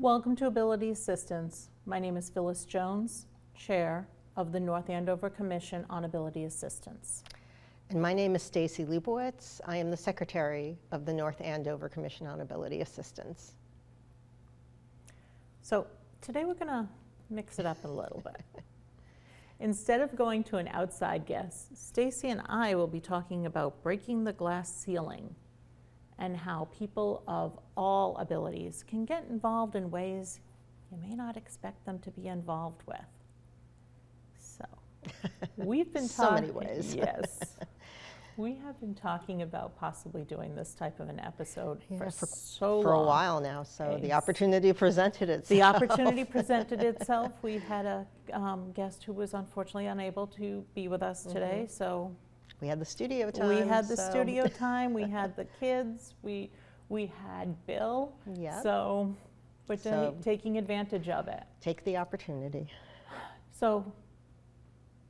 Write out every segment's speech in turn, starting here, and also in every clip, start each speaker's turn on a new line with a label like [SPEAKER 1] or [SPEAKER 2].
[SPEAKER 1] Welcome to Ability Assistance. My name is Phyllis Jones, Chair of the North Andover Commission on Ability Assistance.
[SPEAKER 2] And my name is Stacey Leibowitz. I am the Secretary of the North Andover Commission on Ability Assistance.
[SPEAKER 1] So today we're going to mix it up a little bit. Instead of going to an outside guest, Stacey and I will be talking about breaking the glass ceiling and how people of all abilities can get involved in ways you may not expect them to be involved with. So we've been
[SPEAKER 2] so many ways.
[SPEAKER 1] Yes. We have been talking about possibly doing this type of an episode for so long.
[SPEAKER 2] For a while now, so the opportunity presented itself.
[SPEAKER 1] The opportunity presented itself. We had a guest who was unfortunately unable to be with us today, so
[SPEAKER 2] we had the studio time.
[SPEAKER 1] We had the studio time. We had the kids. We had Bill.
[SPEAKER 2] Yeah.
[SPEAKER 1] So we're taking advantage of it.
[SPEAKER 2] Take the opportunity.
[SPEAKER 1] So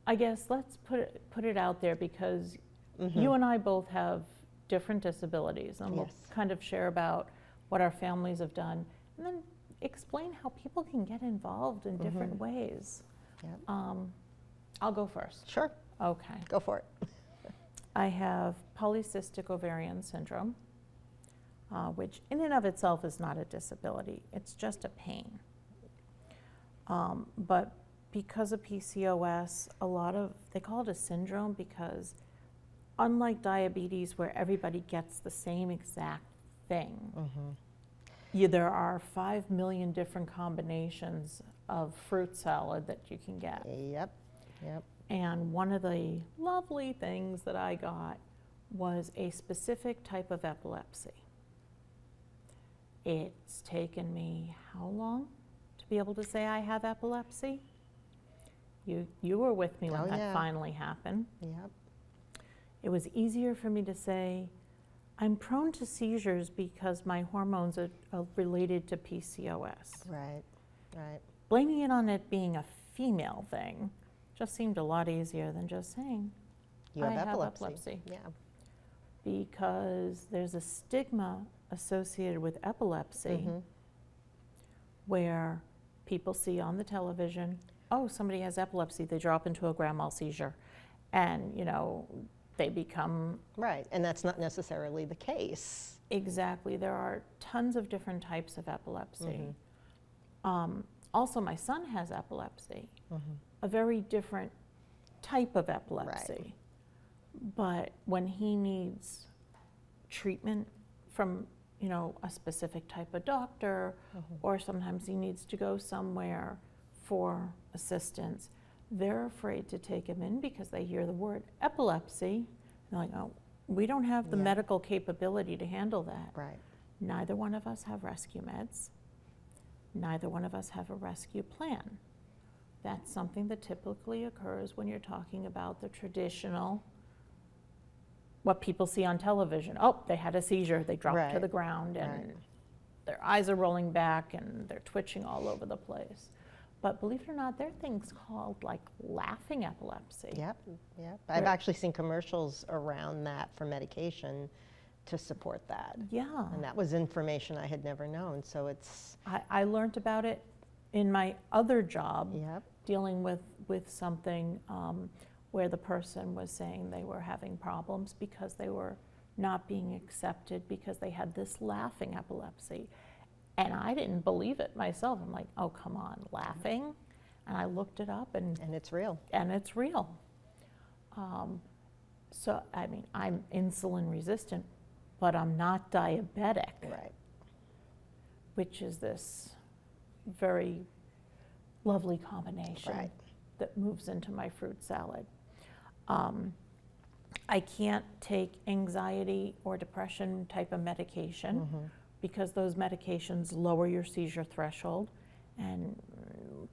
[SPEAKER 1] I guess let's put it out there because you and I both have different disabilities, and we'll kind of share about what our families have done, and then explain how people can get involved in different ways.
[SPEAKER 2] Yep.
[SPEAKER 1] I'll go first.
[SPEAKER 2] Sure.
[SPEAKER 1] Okay.
[SPEAKER 2] Go for it.
[SPEAKER 1] I have polycystic ovarian syndrome, which in and of itself is not a disability. It's just a pain. But because of PCOS, they call it a syndrome because unlike diabetes where everybody gets the same exact thing, there are 5 million different combinations of fruit salad that you can get.
[SPEAKER 2] Yep.
[SPEAKER 1] And one of the lovely things that I got was a specific type of epilepsy. It's taken me how long to be able to say I have epilepsy? You were with me when that finally happened.
[SPEAKER 2] Yep.
[SPEAKER 1] It was easier for me to say, I'm prone to seizures because my hormones are related to PCOS.
[SPEAKER 2] Right.
[SPEAKER 1] Blaming it on it being a female thing just seemed a lot easier than just saying,
[SPEAKER 2] You have epilepsy. Yeah.
[SPEAKER 1] Because there's a stigma associated with epilepsy where people see on the television, oh, somebody has epilepsy, they drop into a grand mal seizure, and they become...
[SPEAKER 2] Right, and that's not necessarily the case.
[SPEAKER 1] Exactly, there are tons of different types of epilepsy. Also, my son has epilepsy, a very different type of epilepsy.
[SPEAKER 2] Right.
[SPEAKER 1] But when he needs treatment from, a specific type of doctor, or sometimes he needs to go somewhere for assistance, they're afraid to take him in because they hear the word epilepsy. They're like, oh, we don't have the medical capability to handle that.
[SPEAKER 2] Right.
[SPEAKER 1] Neither one of us have rescue meds. Neither one of us have a rescue plan. That's something that typically occurs when you're talking about the traditional, what people see on television. Oh, they had a seizure, they dropped to the ground, and their eyes are rolling back and they're twitching all over the place. But believe it or not, there are things called like laughing epilepsy.
[SPEAKER 2] Yep. I've actually seen commercials around that for medication to support that.
[SPEAKER 1] Yeah.
[SPEAKER 2] And that was information I had never known, so it's...
[SPEAKER 1] I learned about it in my other job,
[SPEAKER 2] Yep.
[SPEAKER 1] dealing with something where the person was saying they were having problems because they were not being accepted because they had this laughing epilepsy. And I didn't believe it myself. I'm like, oh, come on, laughing? And I looked it up and
[SPEAKER 2] it's real.
[SPEAKER 1] And it's real. So, I mean, I'm insulin resistant, but I'm not diabetic.
[SPEAKER 2] Right.
[SPEAKER 1] Which is this very lovely combination that moves into my fruit salad. I can't take anxiety or depression type of medication because those medications lower your seizure threshold, and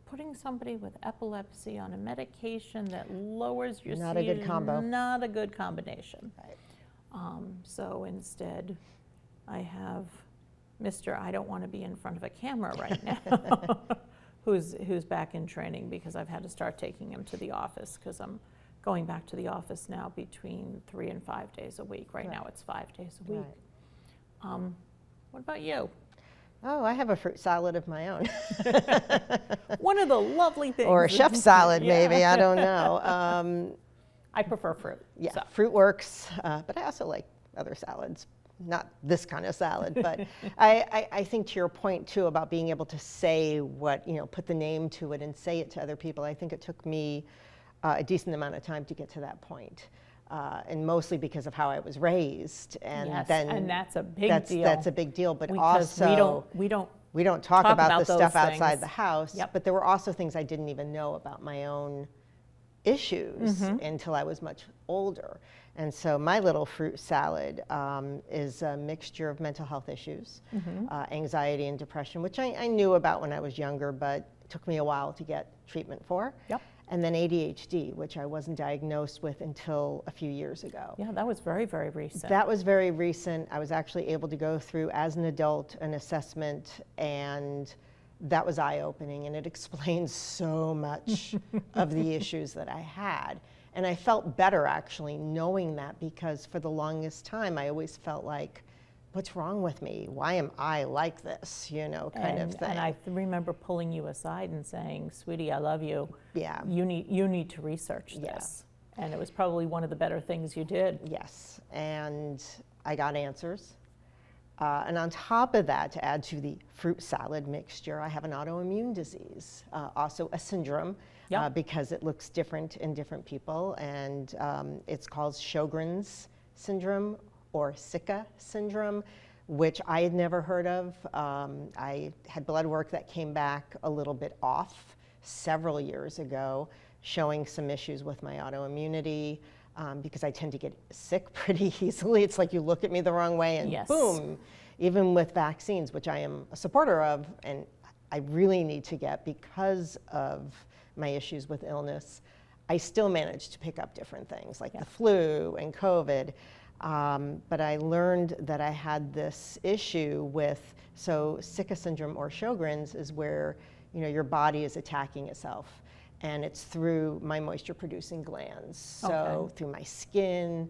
[SPEAKER 1] putting somebody with epilepsy on a medication that lowers your seizure,
[SPEAKER 2] not a good combo.
[SPEAKER 1] Not a good combination.
[SPEAKER 2] Right.
[SPEAKER 1] So instead, I have Mr. I don't want to be in front of a camera right now, who's back in training because I've had to start taking him to the office because I'm going back to the office now between 3 and 5 days a week. Right now it's 5 days a week.
[SPEAKER 2] Right.
[SPEAKER 1] What about you?
[SPEAKER 2] Oh, I have a fruit salad of my own.
[SPEAKER 1] One of the lovely things.
[SPEAKER 2] Or a chef salad,
[SPEAKER 1] Yeah.
[SPEAKER 2] maybe, I don't know.
[SPEAKER 1] I prefer fruit.
[SPEAKER 2] Yeah,
[SPEAKER 1] so.
[SPEAKER 2] fruit works, but I also like other salads. Not this kind of salad, but I think to your point too about being able to say what, put the name to it and say it to other people, I think it took me a decent amount of time to get to that point. And mostly because of how I was raised. And
[SPEAKER 1] Yes,
[SPEAKER 2] then
[SPEAKER 1] and that's a big deal.
[SPEAKER 2] That's a big deal, but
[SPEAKER 1] Because
[SPEAKER 2] also
[SPEAKER 1] we don't
[SPEAKER 2] talk about the
[SPEAKER 1] those
[SPEAKER 2] stuff outside
[SPEAKER 1] things.
[SPEAKER 2] the house,
[SPEAKER 1] Yep.
[SPEAKER 2] but there were also things I didn't even know about my own issues until I was much older. And so my little fruit salad is a mixture of mental health issues, anxiety and depression, which I knew about when I was younger, but it took me a while to get treatment for.
[SPEAKER 1] Yep.
[SPEAKER 2] And then ADHD, which I wasn't diagnosed with until a few years ago.
[SPEAKER 1] Yeah, that was very, very recent.
[SPEAKER 2] That was very recent. I was actually able to go through, as an adult, an assessment, and that was eye-opening, and it explains so much of the issues that I had. And I felt better, actually, knowing that, because for the longest time, I always felt like, what's wrong with me? Why am I like this? Kind of thing.
[SPEAKER 1] And I remember pulling you aside and saying, "Sweetie, I love you.
[SPEAKER 2] Yeah.
[SPEAKER 1] You need to research this." And it was probably one of the better things you did.
[SPEAKER 2] Yes, and I got answers. And on top of that, to add to the fruit salad mixture, I have an autoimmune disease, also a syndrome,
[SPEAKER 1] Yep.
[SPEAKER 2] because it looks different in different people, and it's called Sjogren's syndrome or Sika syndrome, which I had never heard of. I had blood work that came back a little bit off several years ago, showing some issues with my autoimmunity, because I tend to get sick pretty easily. It's like you look at me the wrong way and
[SPEAKER 1] Yes.
[SPEAKER 2] boom, even with vaccines, which I am a supporter of, and I really need to get because of my issues with illness, I still manage to pick up different things like the flu and COVID. But I learned that I had this issue with, so Sika syndrome or Sjogren's is where your body is attacking itself. And it's through my moisture producing glands. So through my skin,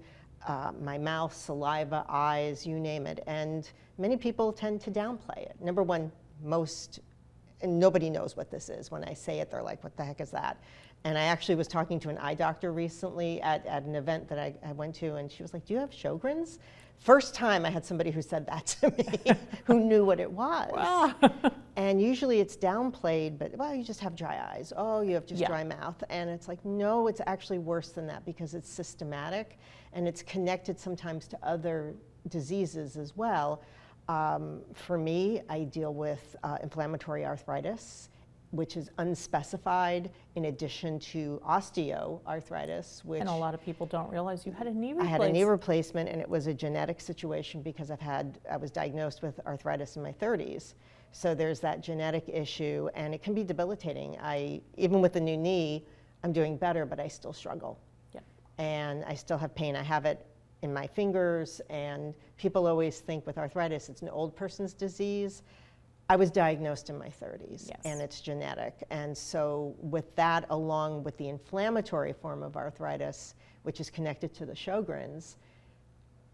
[SPEAKER 2] my mouth, saliva, eyes, you name it. And many people tend to downplay it. Number one, and nobody knows what this is. When I say it, they're like, what the heck is that? And I actually was talking to an eye doctor recently at an event that I went to, and she was like, do you have Sjogren's? First time I had somebody who said that to me, who knew what it was.
[SPEAKER 1] Wow.
[SPEAKER 2] And usually it's downplayed, but, well, you just have dry eyes. Oh, you have just dry mouth. And it's like, no, it's actually worse than that, because it's systematic, and it's connected sometimes to other diseases as well. For me, I deal with inflammatory arthritis, which is unspecified, in addition to osteoarthritis, which...
[SPEAKER 1] And a lot of people don't realize you had a knee
[SPEAKER 2] I
[SPEAKER 1] replacement.
[SPEAKER 2] had a knee replacement, and it was a genetic situation because I was diagnosed with arthritis in my 30s. So there's that genetic issue, and it can be debilitating. Even with the new knee, I'm doing better, but I still struggle.
[SPEAKER 1] Yeah.
[SPEAKER 2] And I still have pain. I have it in my fingers, and people always think with arthritis it's an old person's disease. I was diagnosed in my 30s, and it's genetic. And so with that, along with the inflammatory form of arthritis, which is connected to the Sjogren's,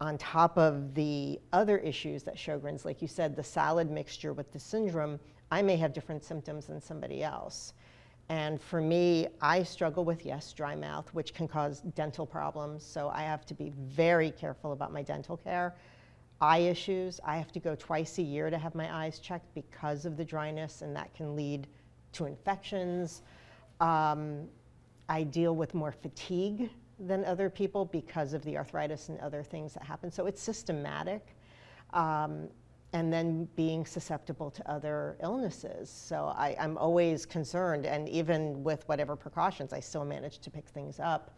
[SPEAKER 2] on top of the other issues that Sjogren's, like you said, the salad mixture with the syndrome, I may have different symptoms than somebody else. And for me, I struggle with, dry mouth, which can cause dental problems. So I have to be very careful about my dental care. Eye issues, I have to go twice a year to have my eyes checked because of the dryness, and that can lead to infections. I deal with more fatigue than other people because of the arthritis and other things that happen. So it's systematic. And then being susceptible to other illnesses. So I'm always concerned, and even with whatever precautions, I still manage to pick things up.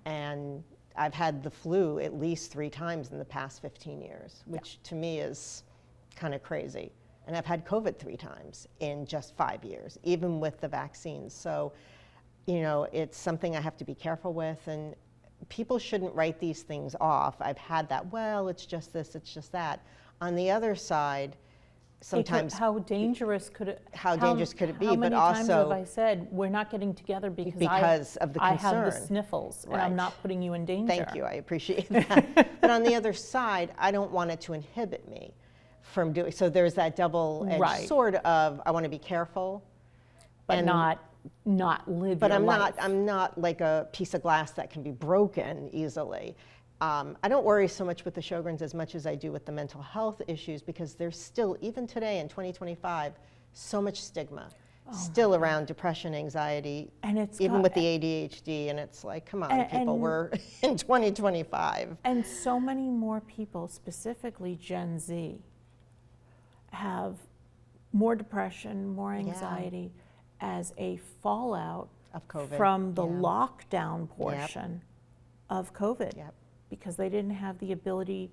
[SPEAKER 2] And I've had the flu at least 3 times in the past 15 years, which to me is kind of crazy. And I've had COVID 3 times in just 5 years, even with the vaccines. So, it's something I have to be careful with, and people shouldn't write these things off. I've had that, well, it's just this, it's just that. On the other side, sometimes...
[SPEAKER 1] How dangerous could it be?
[SPEAKER 2] How
[SPEAKER 1] many times have I said, we're not getting together because
[SPEAKER 2] of the concern.
[SPEAKER 1] I have the sniffles, and I'm not putting you in danger.
[SPEAKER 2] Thank you, I appreciate that. But on the other side, I don't want it to inhibit me. from doing, so there's that double-edged
[SPEAKER 1] Right.
[SPEAKER 2] sword of, I want to be careful.
[SPEAKER 1] But
[SPEAKER 2] and
[SPEAKER 1] not live
[SPEAKER 2] But
[SPEAKER 1] your
[SPEAKER 2] I'm
[SPEAKER 1] life.
[SPEAKER 2] I'm not like a piece of glass that can be broken easily. I don't worry so much with the Sjogren's as much as I do with the mental health issues, because there's still, even today in 2025, so much stigma still around depression, anxiety,
[SPEAKER 1] And it's
[SPEAKER 2] even
[SPEAKER 1] got-
[SPEAKER 2] with the ADHD, and it's like, come on, people,
[SPEAKER 1] and-
[SPEAKER 2] we're in 2025.
[SPEAKER 1] And so many more people, specifically Gen Z, have more depression, more anxiety as a fallout
[SPEAKER 2] Of COVID.
[SPEAKER 1] from the
[SPEAKER 2] Yeah.
[SPEAKER 1] lockdown portion of COVID.
[SPEAKER 2] Yep.
[SPEAKER 1] Because they didn't have the ability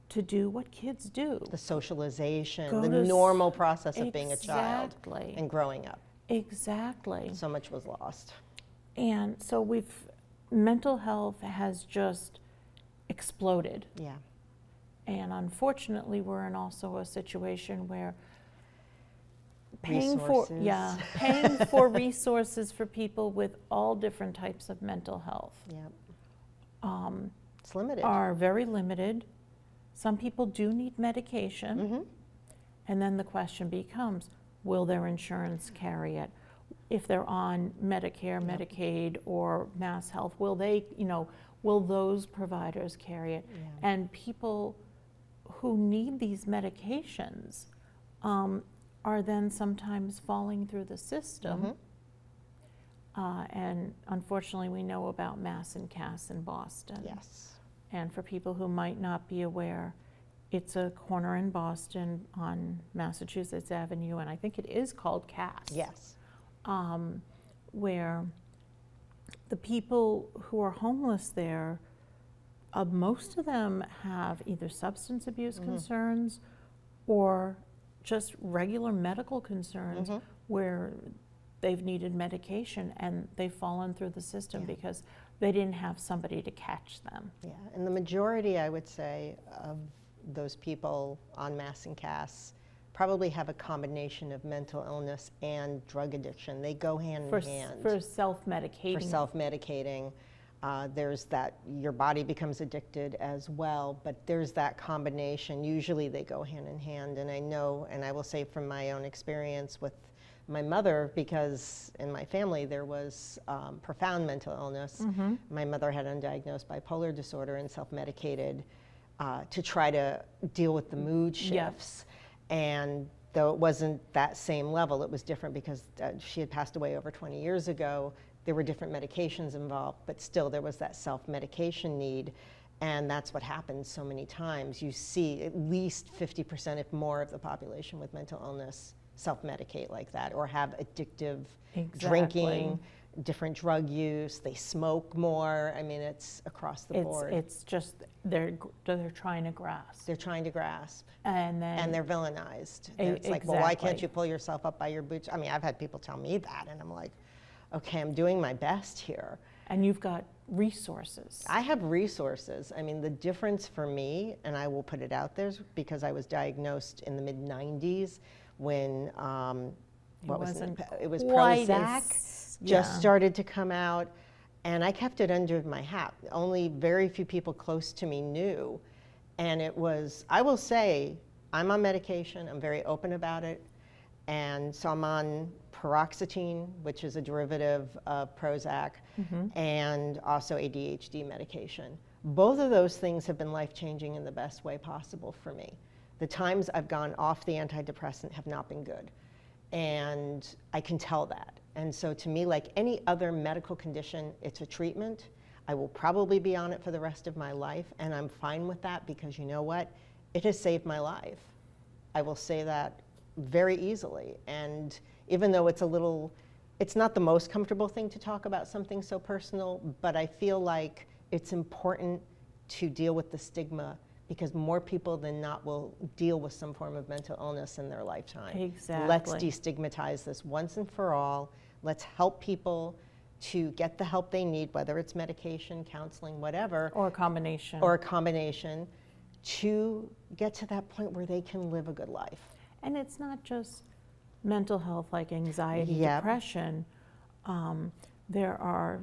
[SPEAKER 1] to do what kids do.
[SPEAKER 2] The socialization,
[SPEAKER 1] Go
[SPEAKER 2] the
[SPEAKER 1] to
[SPEAKER 2] normal process of being a child
[SPEAKER 1] Exactly.
[SPEAKER 2] and growing up.
[SPEAKER 1] Exactly.
[SPEAKER 2] So much was lost.
[SPEAKER 1] And so mental health has just exploded.
[SPEAKER 2] Yeah.
[SPEAKER 1] And unfortunately, we're in also a situation where paying
[SPEAKER 2] Resources.
[SPEAKER 1] paying for resources for people with all different types of mental health
[SPEAKER 2] Yeah. It's limited.
[SPEAKER 1] are very limited. Some people do need medication.
[SPEAKER 2] Mm-hmm.
[SPEAKER 1] And then the question becomes, will their insurance carry it? If they're on Medicare, Medicaid, or Mass Health, will they, will those providers carry it?
[SPEAKER 2] Yeah.
[SPEAKER 1] And people who need these medications are then sometimes falling through the system. And unfortunately, we know about Mass and Cass in Boston.
[SPEAKER 2] Yes.
[SPEAKER 1] And for people who might not be aware, it's a corner in Boston on Massachusetts Avenue, and I think it is called Cass.
[SPEAKER 2] Yes.
[SPEAKER 1] Where the people who are homeless there, most of them have either substance abuse concerns or just regular medical concerns where they've needed medication and they've fallen through the system because they didn't have somebody to catch them.
[SPEAKER 2] Yeah, and the majority, I would say, of those people on Mass and Cass probably have a combination of mental illness and drug addiction. They go hand in hand.
[SPEAKER 1] For self-medicating.
[SPEAKER 2] For self-medicating. There's that, your body becomes addicted as well, but there's that combination. Usually they go hand in hand, and I know, and I will say from my own experience with my mother, because in my family there was profound mental illness. My mother had undiagnosed bipolar disorder and self-medicated to try to deal with the mood shifts. And though it wasn't that same level, it was different because she had passed away over 20 years ago. There were different medications involved, but still there was that self-medication need. And that's what happens so many times. You see at least 50%, if more, of the population with mental illness self-medicate like that, or have addictive drinking, different drug use, they smoke more. I mean, it's across the board.
[SPEAKER 1] It's just, they're trying to grasp.
[SPEAKER 2] They're trying to grasp.
[SPEAKER 1] And
[SPEAKER 2] they're villainized. It's like, well, why can't you pull yourself up by your boots? I mean, I've had people tell me that, and I'm like, okay, I'm doing my best here.
[SPEAKER 1] And you've got resources.
[SPEAKER 2] I have resources. I mean, the difference for me, and I will put it out there, because I was diagnosed in the mid-90s when, it was Prozac just started to come out, and I kept it under my hat. Only very few people close to me knew. And it was, I will say, I'm on medication, I'm very open about it, and so I'm on paroxetine, which is a derivative of Prozac, and also ADHD medication. Both of those things have been life-changing in the best way possible for me. The times I've gone off the antidepressant have not been good, and I can tell that. And so to me, like any other medical condition, it's a treatment. I will probably be on it for the rest of my life, and I'm fine with that because you know what? It has saved my life. I will say that very easily. And even though it's not the most comfortable thing to talk about something so personal, but I feel like it's important to deal with the stigma because more people than not will deal with some form of mental illness in their lifetime.
[SPEAKER 1] Exactly.
[SPEAKER 2] Let's destigmatize this once and for all. Let's help people to get the help they need, whether it's medication, counseling, whatever.
[SPEAKER 1] Or a combination.
[SPEAKER 2] Or a combination, to get to that point where they can live a good life.
[SPEAKER 1] And it's not just mental health like anxiety, depression. There are,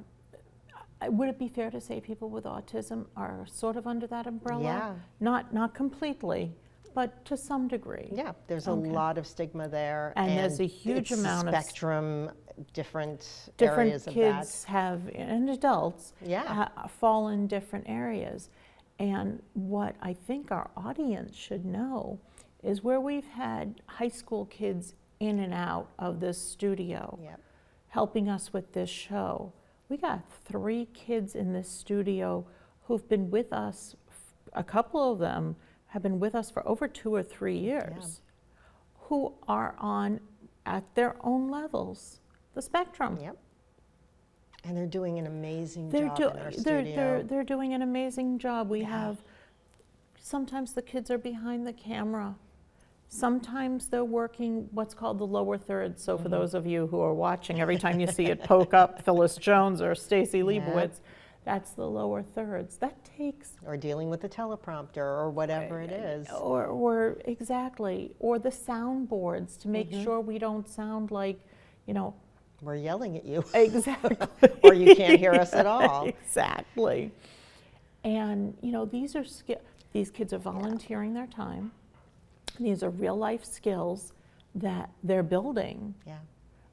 [SPEAKER 1] would it be fair to say people with autism are sort of under that umbrella?
[SPEAKER 2] Yeah.
[SPEAKER 1] Not completely, but to some degree.
[SPEAKER 2] Yeah, there's
[SPEAKER 1] Okay.
[SPEAKER 2] a lot of stigma there.
[SPEAKER 1] And there's a huge
[SPEAKER 2] it's
[SPEAKER 1] amount of
[SPEAKER 2] spectrum, different
[SPEAKER 1] different
[SPEAKER 2] areas of
[SPEAKER 1] kids have, and adults
[SPEAKER 2] Yeah.
[SPEAKER 1] fall in different areas. And what I think our audience should know is where we've had high school kids in and out of this studio
[SPEAKER 2] that. Yep.
[SPEAKER 1] helping us with this show. We got 3 kids in this studio who've been with us, a couple of them have been with us for over 2 or 3 years, who are on, at their own levels, the spectrum.
[SPEAKER 2] Yep. And they're doing an amazing job in our studio.
[SPEAKER 1] They're doing an amazing job. We have, sometimes the kids are behind the camera. Sometimes they're working what's called the lower third. So for those of you who are watching, every time you see it poke up, Phyllis Jones or Stacey Leibowitz, that's the lower thirds. That takes...
[SPEAKER 2] Or dealing with the teleprompter or whatever it is.
[SPEAKER 1] Or exactly, or the soundboards to make sure we don't sound like, you know...
[SPEAKER 2] We're yelling at you.
[SPEAKER 1] Exactly.
[SPEAKER 2] Or you can't hear us at all.
[SPEAKER 1] Exactly. And, you know, these kids are volunteering their time. These are real life skills that they're building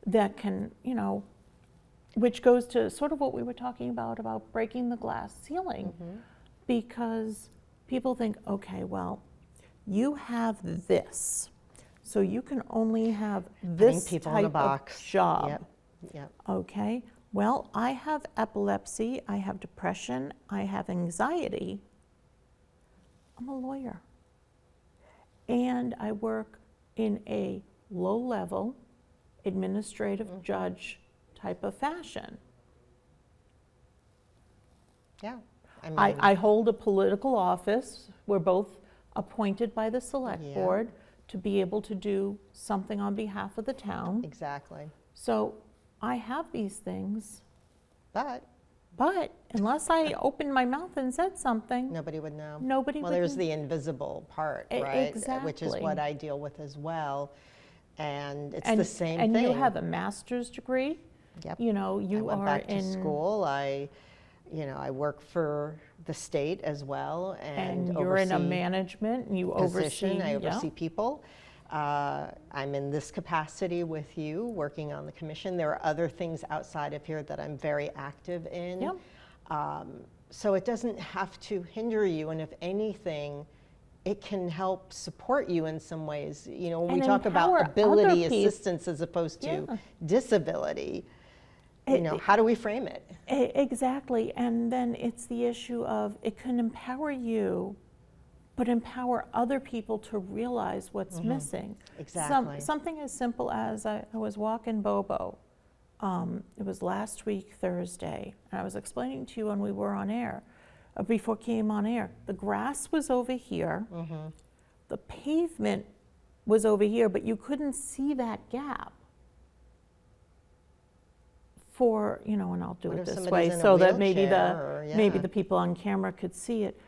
[SPEAKER 1] that can, you know, which goes to sort of what we were talking about breaking the glass ceiling. Because people think, okay, well, you have this, so you can only have this
[SPEAKER 2] people in a
[SPEAKER 1] type
[SPEAKER 2] box.
[SPEAKER 1] of job.
[SPEAKER 2] Yep. Yep.
[SPEAKER 1] Okay, well, I have epilepsy, I have depression, I have anxiety. I'm a lawyer. And I work in a low-level administrative judge type of fashion.
[SPEAKER 2] Yeah. I mean,
[SPEAKER 1] I hold a political office. We're both appointed by the select board to be able to do something on behalf of the town.
[SPEAKER 2] exactly.
[SPEAKER 1] So I have these things,
[SPEAKER 2] But
[SPEAKER 1] but unless I opened my mouth and said something,
[SPEAKER 2] nobody would know.
[SPEAKER 1] nobody
[SPEAKER 2] Well,
[SPEAKER 1] would
[SPEAKER 2] there's
[SPEAKER 1] know.
[SPEAKER 2] the invisible part,
[SPEAKER 1] E-
[SPEAKER 2] right? Which is
[SPEAKER 1] exactly.
[SPEAKER 2] what I deal with as well. And it's
[SPEAKER 1] And,
[SPEAKER 2] the same
[SPEAKER 1] and
[SPEAKER 2] thing.
[SPEAKER 1] you have a master's degree.
[SPEAKER 2] Yep.
[SPEAKER 1] You know,
[SPEAKER 2] I
[SPEAKER 1] you
[SPEAKER 2] went
[SPEAKER 1] are
[SPEAKER 2] back
[SPEAKER 1] in
[SPEAKER 2] to school. I work for the state as well, and
[SPEAKER 1] you're in a
[SPEAKER 2] oversee
[SPEAKER 1] management, and you
[SPEAKER 2] position.
[SPEAKER 1] oversee.
[SPEAKER 2] I
[SPEAKER 1] yeah.
[SPEAKER 2] oversee people. I'm in this capacity with you, working on the commission. There are other things outside of here that I'm very active in.
[SPEAKER 1] Yep.
[SPEAKER 2] So it doesn't have to hinder you, and if anything, it can help support you in some ways. You know, when we
[SPEAKER 1] And
[SPEAKER 2] talk about
[SPEAKER 1] empower
[SPEAKER 2] ability
[SPEAKER 1] other peop-
[SPEAKER 2] assistance as opposed to
[SPEAKER 1] Yeah.
[SPEAKER 2] disability, you know, how do we frame it?
[SPEAKER 1] Exactly, and then it's the issue of it can empower you, but empower other people to realize what's missing.
[SPEAKER 2] Exactly.
[SPEAKER 1] Something as simple as I was walking Bobo. It was last week, Thursday, and I was explaining to you when we were on air, before came on air, the grass was over here, the pavement was over here, but you couldn't see that gap. For, you know, and I'll do
[SPEAKER 2] What
[SPEAKER 1] it
[SPEAKER 2] if
[SPEAKER 1] this
[SPEAKER 2] somebody's
[SPEAKER 1] way
[SPEAKER 2] in a
[SPEAKER 1] so that maybe
[SPEAKER 2] wheelchair or-
[SPEAKER 1] maybe
[SPEAKER 2] yeah.
[SPEAKER 1] the people on camera could see it.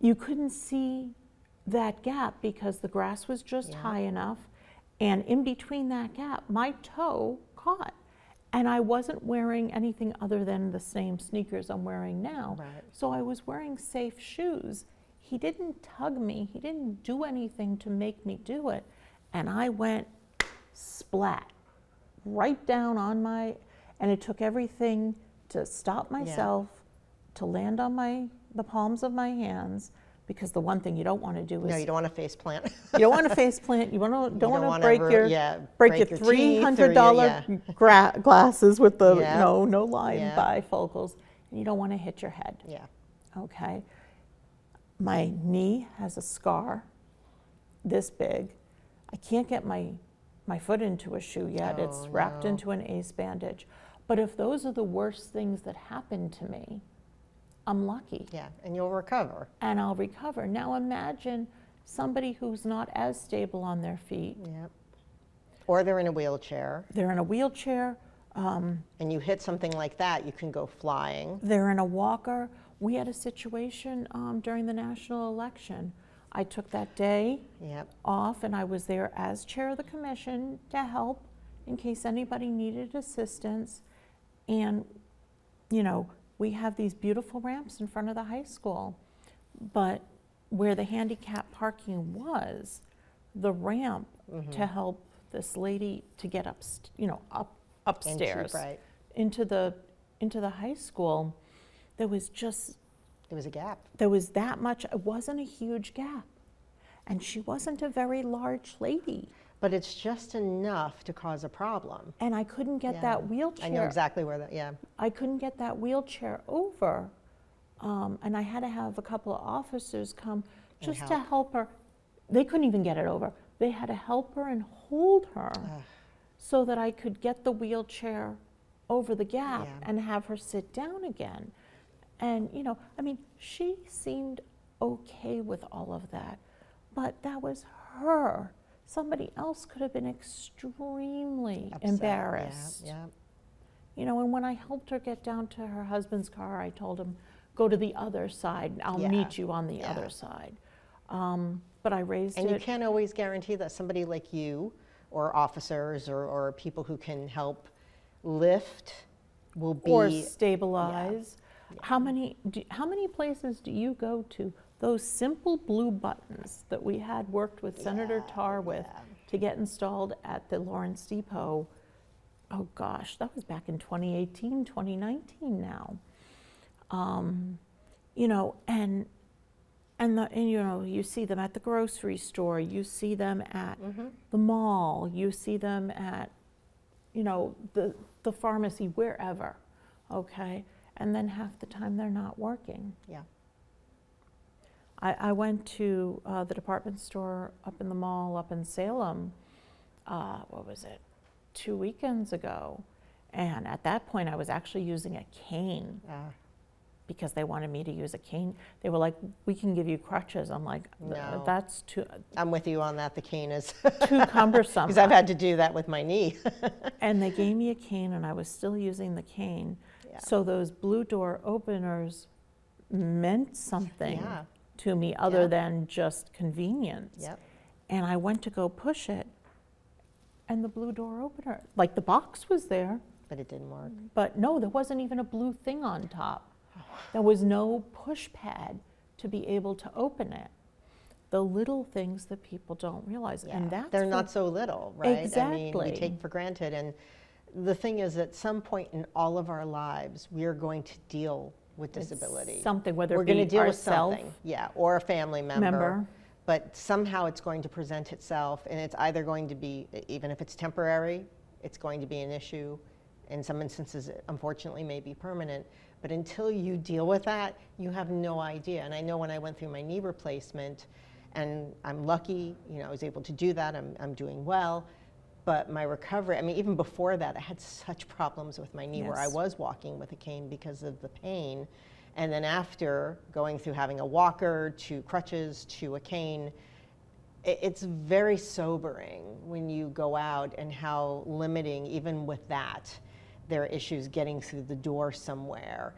[SPEAKER 1] You couldn't see that gap because the grass was just high enough, and in between that gap, my toe caught. And I wasn't wearing anything other than the same sneakers I'm wearing now.
[SPEAKER 2] Right.
[SPEAKER 1] So I was wearing safe shoes. He didn't tug me. He didn't do anything to make me do it. And I went splat right down on my, and it took everything to stop myself, to land on the palms of my hands, because the one thing you don't want to do is
[SPEAKER 2] No, you don't want to face plant.
[SPEAKER 1] you don't want to face plant. You don't want to
[SPEAKER 2] wanna
[SPEAKER 1] break your
[SPEAKER 2] break your teeth or
[SPEAKER 1] $300 glasses with the
[SPEAKER 2] Yeah.
[SPEAKER 1] no line
[SPEAKER 2] Yeah.
[SPEAKER 1] bifocals, and you don't want to hit your head.
[SPEAKER 2] Yeah.
[SPEAKER 1] Okay. My knee has a scar this big. I can't get my foot into a shoe yet. It's
[SPEAKER 2] Oh,
[SPEAKER 1] wrapped
[SPEAKER 2] no.
[SPEAKER 1] into an ACE bandage. But if those are the worst things that happen to me, I'm lucky.
[SPEAKER 2] Yeah, and you'll recover.
[SPEAKER 1] And I'll recover. Now imagine somebody who's not as stable on their feet.
[SPEAKER 2] Yep. Or they're in a wheelchair,
[SPEAKER 1] They're in a wheelchair,
[SPEAKER 2] and you hit something like that, you can go flying.
[SPEAKER 1] they're in a walker. We had a situation during the national election. I took that day
[SPEAKER 2] Yep.
[SPEAKER 1] off, and I was there as chair of the commission to help in case anybody needed assistance. And, you know, we have these beautiful ramps in front of the high school, but where the handicap parking was, the ramp to help this lady to get upstairs
[SPEAKER 2] Right.
[SPEAKER 1] into the high school, there was
[SPEAKER 2] a gap.
[SPEAKER 1] there was that much. It wasn't a huge gap, and she wasn't a very large lady.
[SPEAKER 2] But it's just enough to cause a problem.
[SPEAKER 1] And I couldn't get that wheelchair.
[SPEAKER 2] I know exactly where that, yeah.
[SPEAKER 1] I couldn't get that wheelchair over, and I had to have a couple of officers come just to help her. They couldn't even get it over. They had to help her and hold her so that I could get the wheelchair over the gap and have her sit down again. And, you know, I mean, she seemed okay with all of that, but that was her. Somebody else could have been extremely
[SPEAKER 2] Upset.
[SPEAKER 1] embarrassed.
[SPEAKER 2] Yeah.
[SPEAKER 1] You know, and when I helped her get down to her husband's car, I told him, go to the other side. I'll meet you on the other side. But I raised it.
[SPEAKER 2] And you can't always guarantee that somebody like you or officers or people who can help lift will be.
[SPEAKER 1] Or stabilize. Yeah. How many places do you go to? Those simple blue buttons that we had worked with Senator Tarr with to get installed at the Lawrence Depot. Oh gosh, that was back in 2018, 2019 now. You know, and you know, you see them at the grocery store, you see them at the mall, you see them at, you know, the pharmacy, wherever, okay? And then half the time they're not working.
[SPEAKER 2] Yeah.
[SPEAKER 1] I went to the department store up in the mall up in Salem, what was it, 2 weekends ago. And at that point I was actually using a cane because they wanted me to use a cane. They were like, we can give you crutches. I'm like,
[SPEAKER 2] no.
[SPEAKER 1] That's too...
[SPEAKER 2] I'm with you on that. The cane is
[SPEAKER 1] too cumbersome.
[SPEAKER 2] Because I've had to do that with my knee.
[SPEAKER 1] And they gave me a cane and I was still using the cane. Yeah. So those blue door openers meant something to me other than just convenience.
[SPEAKER 2] Yep.
[SPEAKER 1] And I went to go push it and the blue door opener, like the box was there.
[SPEAKER 2] But it didn't work.
[SPEAKER 1] But no, there wasn't even a blue thing on top. There was no push pad to be able to open it. The little things that people don't realize.
[SPEAKER 2] Yeah.
[SPEAKER 1] And that's
[SPEAKER 2] they're not so little, right?
[SPEAKER 1] Exactly.
[SPEAKER 2] I mean, we take for granted. And the thing is, at some point in all of our lives, we are going to deal with disability.
[SPEAKER 1] Something, whether
[SPEAKER 2] we're
[SPEAKER 1] it be
[SPEAKER 2] going to deal
[SPEAKER 1] ourself,
[SPEAKER 2] with something, or a family member. But somehow it's going to present itself, and it's either going to be, even if it's temporary, it's going to be an issue. In some instances, it unfortunately, may be permanent. But until you deal with that, you have no idea. And I know when I went through my knee replacement, and I'm lucky, you know, I was able to do that. I'm doing well. But my recovery, I mean, even before that, I had such problems with my knee where I was walking with a cane because of the pain. And then after going through having a walker to crutches to a cane, it's very sobering when you go out and how limiting, even with that, there are issues getting through the door somewhere,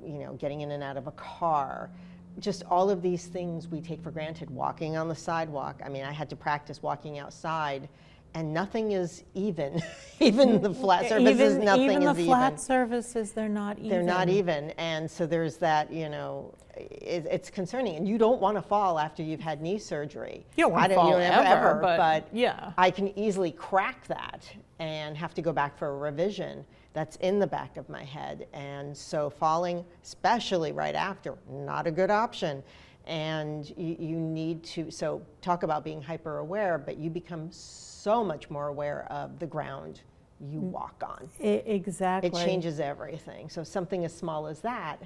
[SPEAKER 2] you know, getting in and out of a car. Just all of these things we take for granted. Walking on the sidewalk. I mean, I had to practice walking outside, and nothing is even. Even the flat surfaces, nothing is even.
[SPEAKER 1] Even the flat surfaces, they're not even.
[SPEAKER 2] They're not even. And so there's that, you know, it's concerning. And you don't want to fall after you've had knee surgery.
[SPEAKER 1] You don't want to fall ever,
[SPEAKER 2] but
[SPEAKER 1] yeah.
[SPEAKER 2] I can easily crack that and have to go back for a revision. That's in the back of my head. And so falling, especially right after, not a good option. And you need to, so talk about being hyper aware, but you become so much more aware of the ground you walk on.
[SPEAKER 1] Exactly.
[SPEAKER 2] It changes everything. So something as small as that,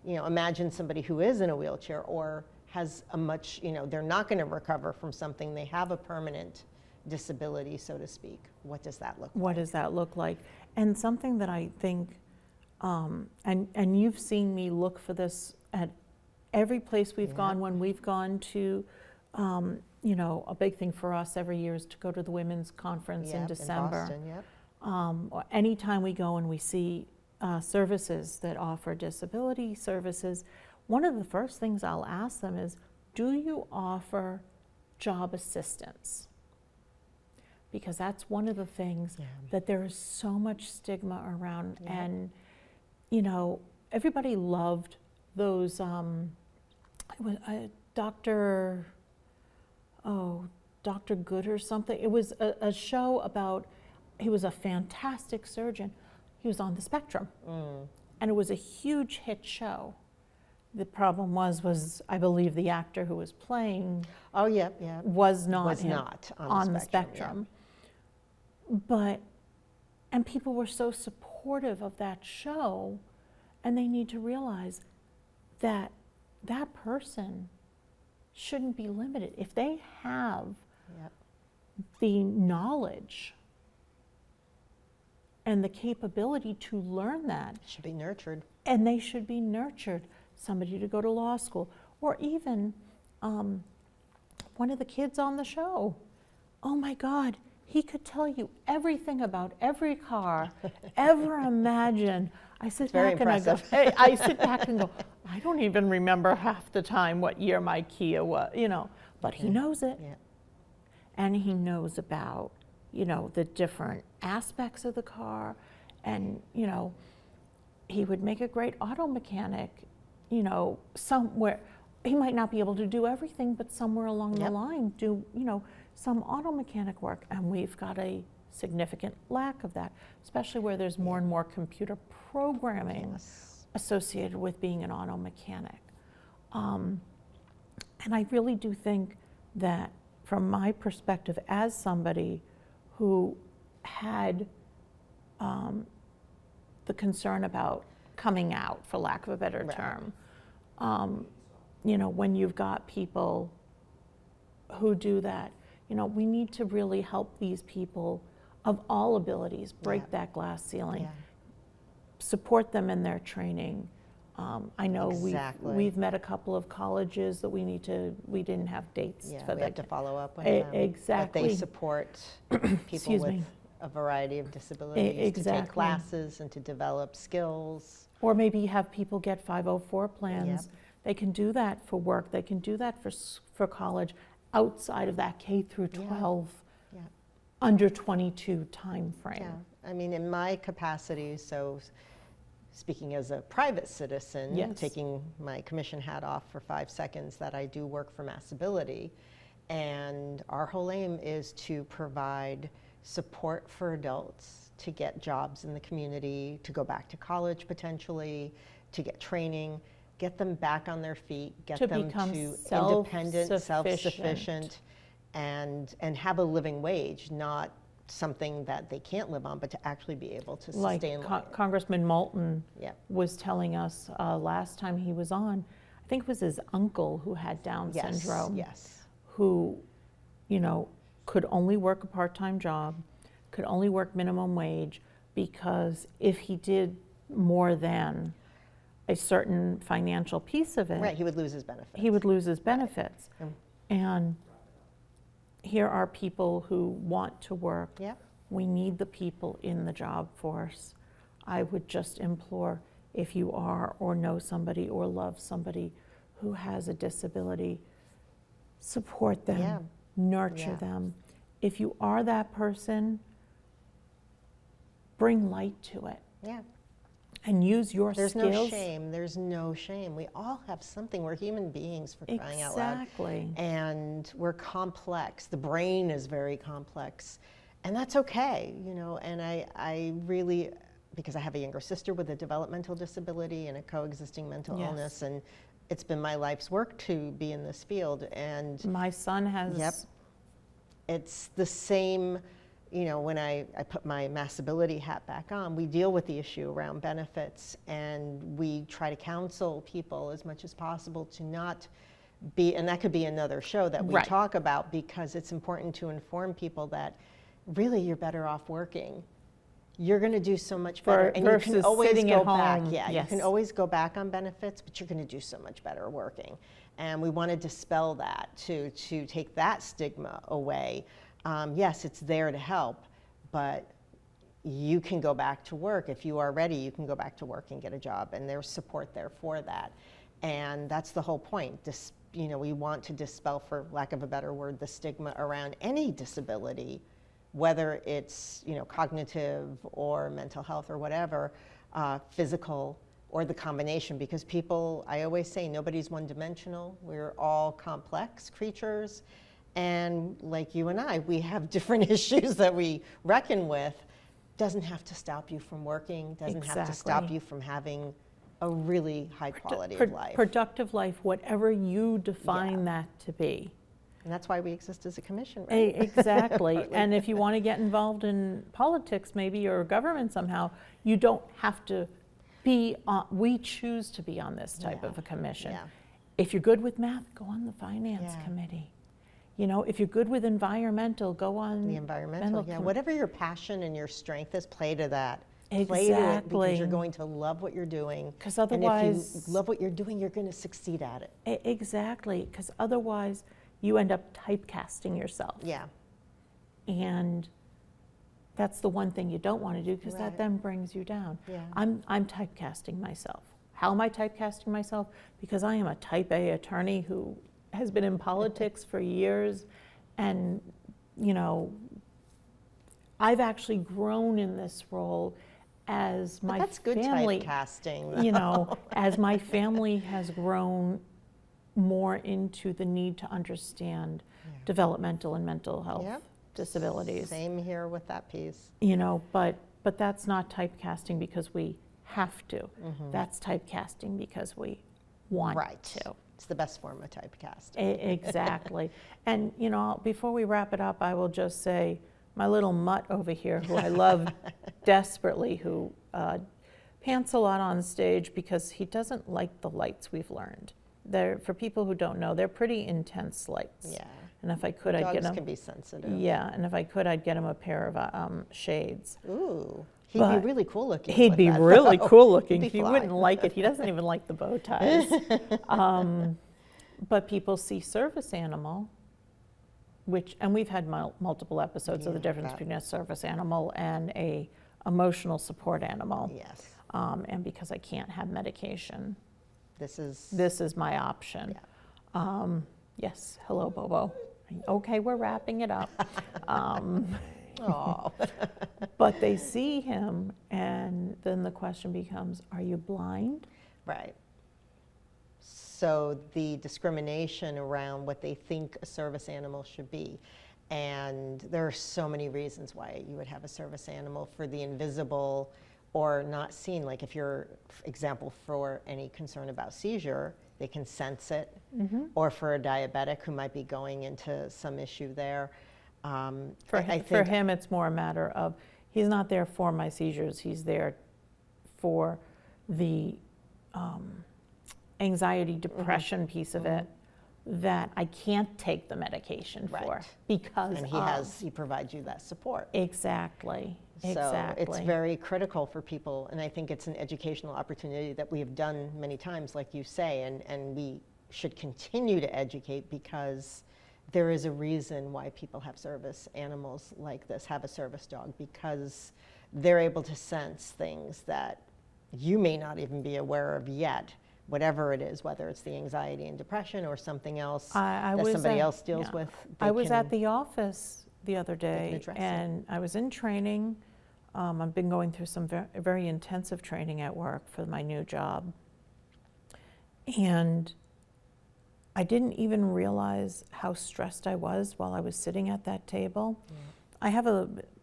[SPEAKER 2] you know, imagine somebody who is in a wheelchair or has a much, you know, they're not going to recover from something, they have a permanent disability, so to speak. What does that look like?
[SPEAKER 1] What does that look like? And something that I think, and you've seen me look for this at every place we've gone. When we've gone to, you know, a big thing for us every year is to go to the women's conference in December.
[SPEAKER 2] In Boston,
[SPEAKER 1] or anytime we go and we see services that offer disability services, one of the first things I'll ask them is, do you offer job assistance? Because that's one of the things that there is so much stigma around. And, you know, everybody loved those, Dr. Good or something. It was a show about, he was a fantastic surgeon. He was on the spectrum. And it was a huge hit show. The problem was I believe the actor who was playing was not on the spectrum. Yeah. And people were so supportive of that show, and they need to realize that that person shouldn't be limited. If they have the knowledge and the capability to learn that,
[SPEAKER 2] should be nurtured.
[SPEAKER 1] And they should be nurtured. Somebody to go to law school, or even one of the kids on the show. Oh my God, he could tell you everything about every car ever imagine. I sit back and I go, hey, I sit back and go, I don't even remember half the time what year my Kia was, you know, but he knows it.
[SPEAKER 2] Yeah.
[SPEAKER 1] And he knows about, you know, the different aspects of the car, and, you know, he would make a great auto mechanic, you know, somewhere. He might not be able to do everything, but somewhere along the line do, you know, some auto mechanic work. And we've got a significant lack of that, especially where there's more and more computer programming associated with being an auto mechanic. And I really do think that, from my perspective as somebody who had the concern about coming out, for lack of a better term, you know, when you've got people who do that, you know, we need to really help these people of all abilities break that glass ceiling, support them in their training. I know we've met a couple of colleges that we didn't have dates for that.
[SPEAKER 2] We have to follow up with them.
[SPEAKER 1] Exactly.
[SPEAKER 2] But they support people with a variety of disabilities to take classes and to develop skills.
[SPEAKER 1] Or maybe have people get 504 plans. They can do that for work. They can do that for college outside of that K through 12, under 22 time frame.
[SPEAKER 2] Yeah, I mean, in my capacity, so speaking as a private citizen, taking my commission hat off for 5 seconds, that I do work for Massability, and our whole aim is to provide support for adults to get jobs in the community, to go back to college potentially, to get training, get them back on their feet, get them to independent, self-sufficient, and have a living wage, not something that they can't live on, but to actually be able to sustain life.
[SPEAKER 1] Congressman Moulton was telling us last time he was on, I think it was his uncle who had Down syndrome, who, you know, could only work a part-time job, could only work minimum wage, because if he did more than a certain financial piece of it,
[SPEAKER 2] he would lose his benefits.
[SPEAKER 1] He would lose his benefits. And here are people who want to work. We need the people in the job force. I would just implore, if you are or know somebody or love somebody who has a disability, support them, nurture them. If you are that person, bring light to it. And use your skills.
[SPEAKER 2] There's no shame. There's no shame. We all have something. We're human beings, for crying out loud.
[SPEAKER 1] Exactly.
[SPEAKER 2] And we're complex. The brain is very complex. And that's okay, you know. And I really, because I have a younger sister with a developmental disability and a coexisting mental illness, and it's been my life's work to be in this field. And
[SPEAKER 1] my son has.
[SPEAKER 2] It's the same. You know, when I put my Massability hat back on, we deal with the issue around benefits, and we try to counsel people as much as possible to not be, and that could be another show that we talk about, because it's important to inform people that really you're better off working. You're going to do so much better, and you can always go back. You can always go back on benefits, but you're going to do so much better working. And we want to dispel that, to take that stigma away. Yes, it's there to help, but you can go back to work. If you are ready, you can go back to work and get a job, and there's support there for that. And that's the whole point. You know, we want to dispel, for lack of a better word, the stigma around any disability, whether it's, you know, cognitive or mental health or whatever, physical or the combination, because people, I always say, nobody's one-dimensional. We're all complex creatures. And like you and I, we have different issues that we reckon with. Doesn't have to stop you from working, doesn't have to stop you from having a really high quality of life.
[SPEAKER 1] Productive life, whatever you define that to be.
[SPEAKER 2] And that's why we exist as a commission, right?
[SPEAKER 1] Exactly. And if you want to get involved in politics maybe, or government somehow, you don't have to be on, we choose to be on this type of a commission.
[SPEAKER 2] Yeah.
[SPEAKER 1] If you're good with math, go on the finance committee. You know, if you're good with environmental, go on
[SPEAKER 2] the environmental. Whatever your passion and your strength is, play to that.
[SPEAKER 1] Exactly.
[SPEAKER 2] Play to it, because you're going to love what you're doing.
[SPEAKER 1] Because otherwise,
[SPEAKER 2] and if you love what you're doing, you're going to succeed at it.
[SPEAKER 1] Exactly. Because otherwise, you end up typecasting yourself.
[SPEAKER 2] Yeah.
[SPEAKER 1] And that's the one thing you don't want to do, because that then brings you down.
[SPEAKER 2] Yeah.
[SPEAKER 1] I'm typecasting myself. How am I typecasting myself? Because I am a type A attorney who has been in politics for years, and you know, I've actually grown in this role as my
[SPEAKER 2] that's good
[SPEAKER 1] family,
[SPEAKER 2] typecasting,
[SPEAKER 1] you know, as my family has grown more into the need to understand developmental and mental health disabilities.
[SPEAKER 2] Same here with that piece.
[SPEAKER 1] You know, but that's not typecasting because we have to. That's typecasting because we want to.
[SPEAKER 2] It's the best form of typecasting.
[SPEAKER 1] Exactly. And you know, before we wrap it up, I will just say, my little mutt over here, who I love desperately, who pants a lot on stage because he doesn't like the lights, we've learned. They're, for people who don't know, they're pretty intense lights.
[SPEAKER 2] Yeah.
[SPEAKER 1] And if I could, I'd get him.
[SPEAKER 2] Dogs can be sensitive.
[SPEAKER 1] Yeah, and if I could, I'd get him a pair of shades.
[SPEAKER 2] Ooh. He'd be really cool looking.
[SPEAKER 1] He'd be really cool looking. He wouldn't like it. He doesn't even like the bow ties. But people see service animal, and we've had multiple episodes of the difference between a service animal and a emotional support animal.
[SPEAKER 2] Yes.
[SPEAKER 1] And because I can't have medication,
[SPEAKER 2] this
[SPEAKER 1] is my option.
[SPEAKER 2] Yeah.
[SPEAKER 1] Yes. Hello, Bobo. Okay, we're wrapping it up.
[SPEAKER 2] Oh.
[SPEAKER 1] But they see him, and then the question becomes, are you blind?
[SPEAKER 2] Right. So the discrimination around what they think a service animal should be. And there are so many reasons why you would have a service animal: for the invisible or not seen. Like if you're, for example, for any concern about seizure, they can sense it. Or for a diabetic who might be going into some issue there.
[SPEAKER 1] For him, it's more a matter of, he's not there for my seizures, he's there for the anxiety, depression piece of it that I can't take the medication for because
[SPEAKER 2] and he provides you that support.
[SPEAKER 1] Exactly.
[SPEAKER 2] So it's very critical for people, and I think it's an educational opportunity that we have done many times, like you say, and we should continue to educate, because there is a reason why people have service animals like this, have a service dog, because they're able to sense things that you may not even be aware of yet, whatever it is, whether it's the anxiety and depression or something else that somebody else deals with.
[SPEAKER 1] I was at the office the other day, and I was in training. I've been going through some very intensive training at work for my new job. And I didn't even realize how stressed I was while I was sitting at that table. I have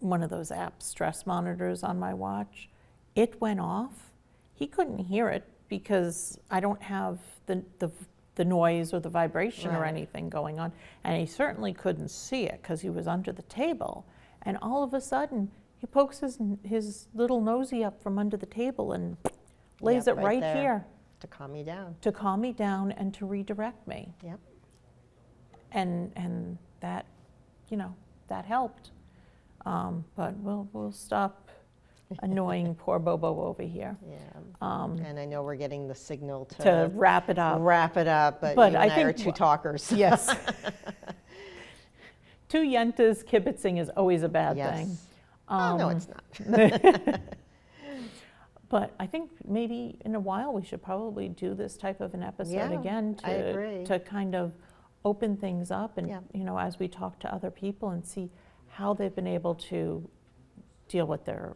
[SPEAKER 1] one of those apps, stress monitors, on my watch. It went off. He couldn't hear it because I don't have the noise or the vibration or anything going on. And he certainly couldn't see it because he was under the table. And all of a sudden, he pokes his little nosy up from under the table and lays it right here.
[SPEAKER 2] To calm me down.
[SPEAKER 1] To calm me down and to redirect me.
[SPEAKER 2] Yep.
[SPEAKER 1] And that, you know, that helped. But we'll stop annoying poor Bobo over here.
[SPEAKER 2] Yeah. And I know we're getting the signal
[SPEAKER 1] to wrap it up.
[SPEAKER 2] But you and I are two talkers.
[SPEAKER 1] Yes. Two yentas kibitzing is always a bad thing.
[SPEAKER 2] No, it's not.
[SPEAKER 1] But I think maybe in a while we should probably do this type of an episode again to kind of open things up and, you know, as we talk to other people and see how they've been able to deal with their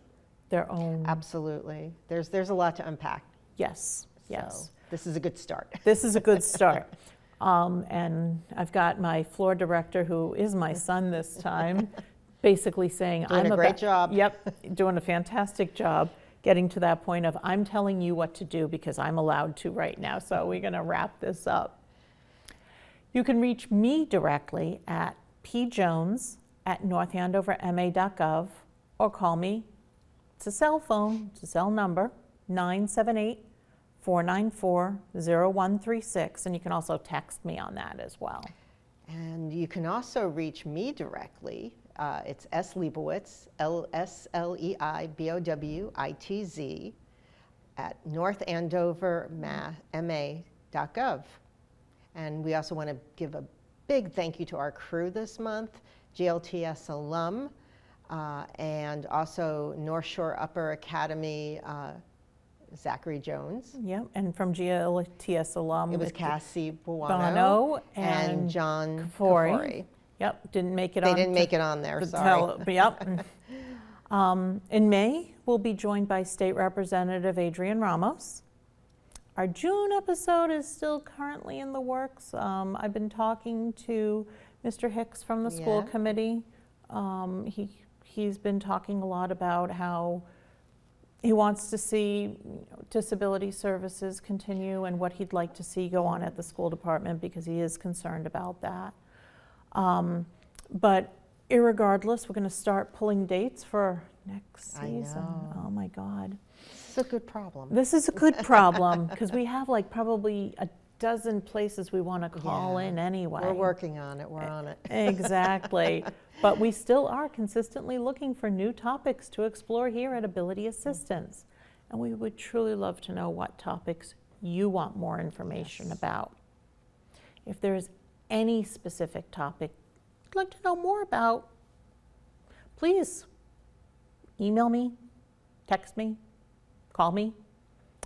[SPEAKER 1] own.
[SPEAKER 2] Absolutely. There's a lot to unpack.
[SPEAKER 1] Yes, yes.
[SPEAKER 2] So this is a good start.
[SPEAKER 1] This is a good start. And I've got my floor director, who is my son this time, basically saying,
[SPEAKER 2] Doing a great job.
[SPEAKER 1] Yep, doing a fantastic job, getting to that point of, I'm telling you what to do because I'm allowed to right now. So we're going to wrap this up. You can reach me directly at pjones@northandoverma.gov or call me. It's a cell phone, it's a cell number, 978-494-0136, and you can also text me on that as well.
[SPEAKER 2] And you can also reach me directly. It's S. Leibowitz, LSLEIBOWITZ, at northandoverma.gov. And we also want to give a big thank you to our crew this month, GLTS alum, and also North Shore Upper Academy, Zachary Jones.
[SPEAKER 1] Yep, and from GLTS alum,
[SPEAKER 2] It was Cassie
[SPEAKER 1] Bono
[SPEAKER 2] and John
[SPEAKER 1] Kafori.
[SPEAKER 2] Kafori.
[SPEAKER 1] Yep, didn't make it
[SPEAKER 2] They
[SPEAKER 1] on.
[SPEAKER 2] didn't make it on there, sorry.
[SPEAKER 1] Yep. In May, we'll be joined by State Representative Adrian Ramos. Our June episode is still currently in the works. I've been talking to Mr. Hicks from the school committee. He's been talking a lot about how he wants to see disability services continue and what he'd like to see go on at the school department because he is concerned about that. But irregardless, we're going to start pulling dates for next season.
[SPEAKER 2] I know.
[SPEAKER 1] Oh my God.
[SPEAKER 2] It's a good problem.
[SPEAKER 1] This is a good problem because we have like probably a dozen places we want to call in anyway.
[SPEAKER 2] We're working on it. We're on it.
[SPEAKER 1] Exactly. But we still are consistently looking for new topics to explore here at Ability Assistance. And we would truly love to know what topics you want more information about. If there's any specific topic you'd like to know more about, please email me, text me, call me.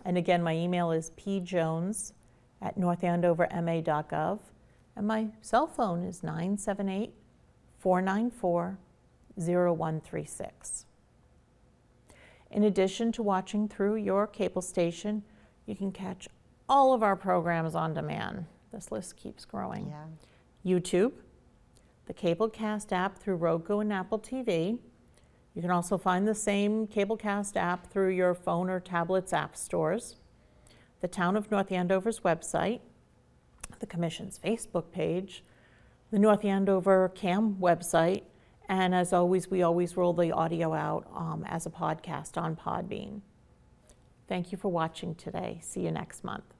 [SPEAKER 1] And again, my email is pjones@northandoverma.gov. And my cell phone is 978-494-0136. In addition to watching through your cable station, you can catch all of our programs on demand. This list keeps growing.
[SPEAKER 2] Yeah.
[SPEAKER 1] YouTube, the Cablecast app through Roku and Apple TV. You can also find the same Cablecast app through your phone or tablet's app stores, the Town of North Andover's website, the Commission's Facebook page, the North Andover CAM website, and as always, we always roll the audio out as a podcast on Podbean. Thank you for watching today. See you next month.